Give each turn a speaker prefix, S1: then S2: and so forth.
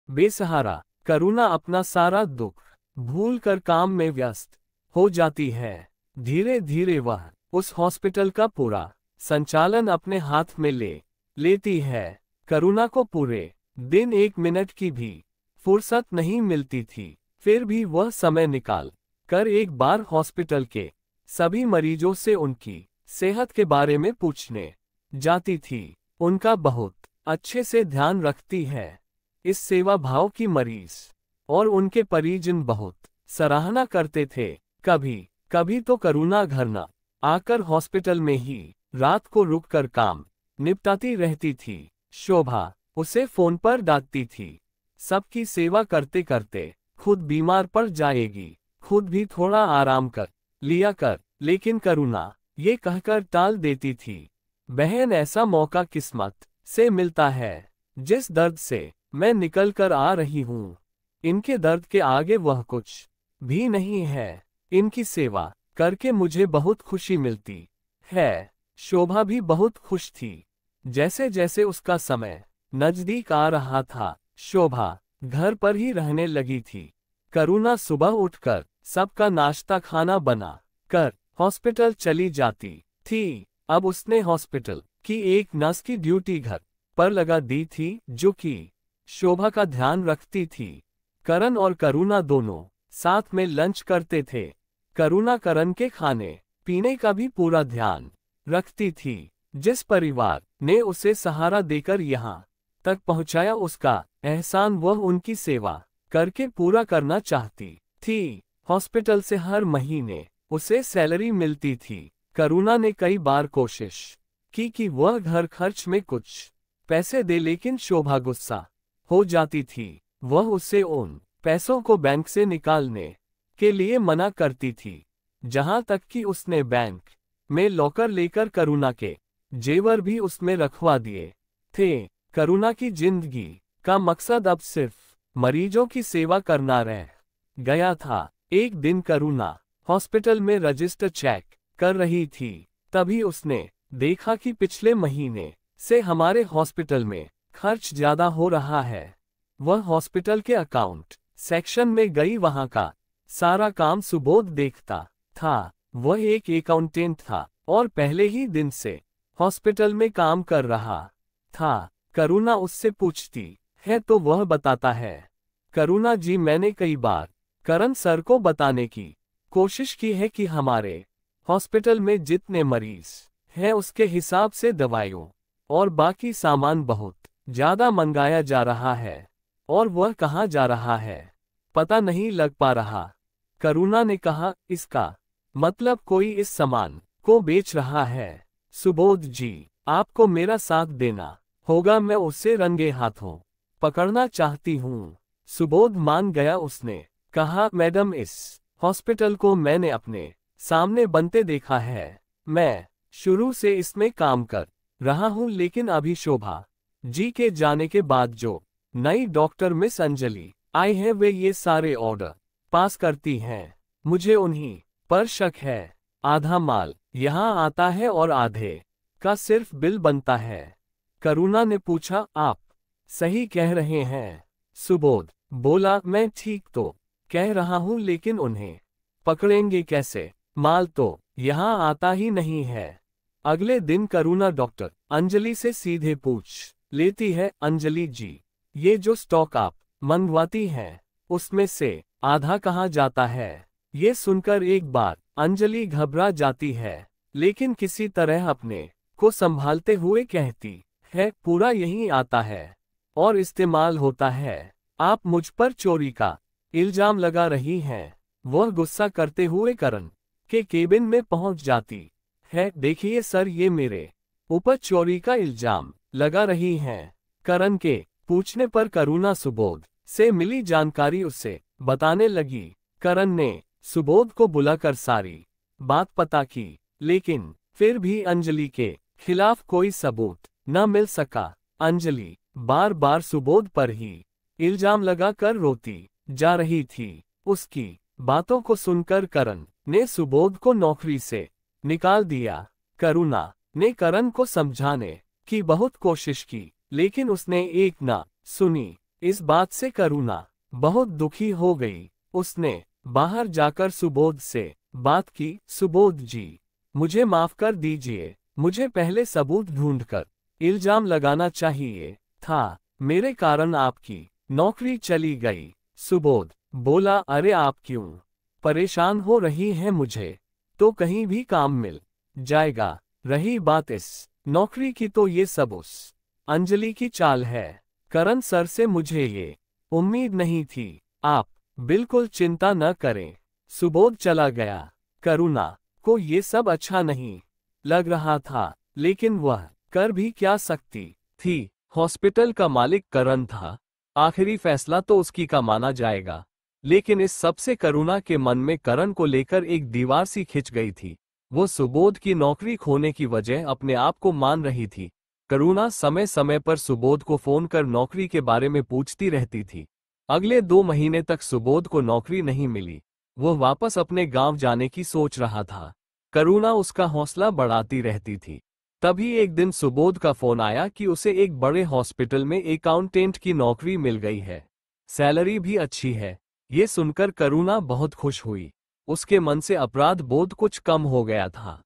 S1: बेसहारा करुणा अपना सारा दुख भूल कर काम में व्यस्त हो जाती है। धीरे धीरे वह उस हॉस्पिटल का पूरा संचालन अपने हाथ में लेती है। करुणा को पूरे दिन 1 मिनट की भी फुर्सत नहीं मिलती थी, फिर भी वह समय निकाल कर एक बार हॉस्पिटल के सभी मरीजों से उनकी सेहत के बारे में पूछने जाती थी। उनका बहुत अच्छे से ध्यान रखती है। इस सेवा भाव की मरीज और उनके परिजन बहुत सराहना करते थे। कभी कभी तो करुणा घर न आकर हॉस्पिटल में ही रात को रुककर काम निपटाती रहती थी। शोभा उसे फोन पर डांटती थी, सबकी सेवा करते करते खुद बीमार पड़ जाएगी, खुद भी थोड़ा आराम कर लिया कर। लेकिन करुणा ये कहकर टाल देती थी, बहन ऐसा मौका किस्मत से मिलता है। जिस दर्द से मैं निकल कर आ रही हूँ, इनके दर्द के आगे वह कुछ भी नहीं है। इनकी सेवा करके मुझे बहुत खुशी मिलती है। शोभा भी बहुत खुश थी। जैसे जैसे उसका समय नजदीक आ रहा था, शोभा घर पर ही रहने लगी थी। करुणा सुबह उठकर सबका नाश्ता खाना बना कर हॉस्पिटल चली जाती थी। अब उसने हॉस्पिटल की एक नर्स की ड्यूटी घर पर लगा दी थी, जो कि शोभा का ध्यान रखती थी। करण और करुणा दोनों साथ में लंच करते थे। करुणा करण के खाने पीने का भी पूरा ध्यान रखती थी। जिस परिवार ने उसे सहारा देकर यहाँ तक पहुँचाया, उसका एहसान वह उनकी सेवा करके पूरा करना चाहती थी। हॉस्पिटल से हर महीने उसे सैलरी मिलती थी। करुणा ने कई बार कोशिश की कि वह घर खर्च में कुछ पैसे दे, लेकिन शोभा गुस्सा हो जाती थी। वह उससे उन पैसों को बैंक से निकालने के लिए मना करती थी। जहां तक कि उसने बैंक में लॉकर लेकर करुणा के जेवर भी उसमें रखवा दिए थे। करुणा की जिंदगी का मकसद अब सिर्फ मरीजों की सेवा करना रह गया था। एक दिन करुणा हॉस्पिटल में रजिस्टर चेक कर रही थी, तभी उसने देखा कि पिछले महीने से हमारे हॉस्पिटल में खर्च ज्यादा हो रहा है। वह हॉस्पिटल के अकाउंट सेक्शन में गई। वहां का सारा काम सुबोध देखता था। वह एक अकाउंटेंट था और पहले ही दिन से हॉस्पिटल में काम कर रहा था। करुणा उससे पूछती है तो वह बताता है, करुणा जी, मैंने कई बार करण सर को बताने की कोशिश की है कि हमारे हॉस्पिटल में जितने मरीज हैं उसके हिसाब से दवाइयों और बाकी सामान बहुत ज्यादा मंगाया जा रहा है, और वह कहाँ जा रहा है पता नहीं लग पा रहा। करुणा ने कहा, इसका मतलब कोई इस सामान को बेच रहा है। सुबोध जी, आपको मेरा साथ देना होगा, मैं उसे रंगे हाथों पकड़ना चाहती हूँ। सुबोध मान गया। उसने कहा, मैडम, इस हॉस्पिटल को मैंने अपने सामने बनते देखा है। मैं शुरू से इसमें काम कर रहा हूँ, लेकिन अभी शोभा जी के जाने के बाद जो नई डॉक्टर मिस अंजलि आई है, वे ये सारे ऑर्डर पास करती हैं। मुझे उन्हीं पर शक है। आधा माल यहाँ आता है और आधे का सिर्फ बिल बनता है। करुणा ने पूछा, आप सही कह रहे हैं? सुबोध बोला, मैं ठीक तो कह रहा हूँ, लेकिन उन्हें पकड़ेंगे कैसे? माल तो यहाँ आता ही नहीं है। अगले दिन करुणा डॉक्टर अंजलि से सीधे पूछ लेती है, अंजलि जी, ये जो स्टॉक आप मंगवाती हैं, उसमें से आधा कहाँ जाता है? ये सुनकर एक बार अंजलि घबरा जाती है, लेकिन किसी तरह अपने को संभालते हुए कहती है, पूरा यही आता है और इस्तेमाल होता है। आप मुझ पर चोरी का इल्जाम लगा रही हैं। वह गुस्सा करते हुए करण के केबिन में पहुंच जाती है। देखिए सर, ये मेरे ऊपर चोरी का इल्जाम लगा रही हैं। करण के पूछने पर करुणा सुबोध से मिली जानकारी उसे बताने लगी। करण ने सुबोध को बुलाकर सारी बात पता की, लेकिन फिर भी अंजलि के खिलाफ कोई सबूत न मिल सका। अंजलि बार बार सुबोध पर ही इल्जाम लगाकर रोती जा रही थी। उसकी बातों को सुनकर करण ने सुबोध को नौकरी से निकाल दिया। करुणा ने करण को समझाने की बहुत कोशिश की, लेकिन उसने एक ना सुनी। इस बात से करुणा बहुत दुखी हो गई। उसने बाहर जाकर सुबोध से बात की। सुबोध जी, मुझे माफ कर दीजिए, मुझे पहले सबूत ढूंढकर इल्जाम लगाना चाहिए था। मेरे कारण आपकी नौकरी चली गई। सुबोध बोला, अरे आप क्यों परेशान हो रही हैं, मुझे तो कहीं भी काम मिल जाएगा। रही बात इस नौकरी की तो ये सब उस अंजलि की चाल है। करण सर से मुझे ये उम्मीद नहीं थी। आप बिल्कुल चिंता न करें। सुबोध चला गया। करुणा को ये सब अच्छा नहीं लग रहा था, लेकिन वह कर भी क्या सकती थी। हॉस्पिटल का मालिक करण था, आखिरी फैसला तो उसकी का माना जाएगा। लेकिन इस सब से करुणा के मन में करण को लेकर एक दीवार सी खिंच गई थी। वो सुबोध की नौकरी खोने की वजह अपने आप को मान रही थी। करुणा समय समय पर सुबोध को फोन कर नौकरी के बारे में पूछती रहती थी। अगले 2 महीने तक सुबोध को नौकरी नहीं मिली। वह वापस अपने गांव जाने की सोच रहा था। करुणा उसका हौसला बढ़ाती रहती थी। तभी एक दिन सुबोध का फोन आया कि उसे एक बड़े हॉस्पिटल में अकाउंटेंट की नौकरी मिल गई है, सैलरी भी अच्छी है। ये सुनकर करुणा बहुत खुश हुई। उसके मन से अपराध बोध कुछ कम हो गया था।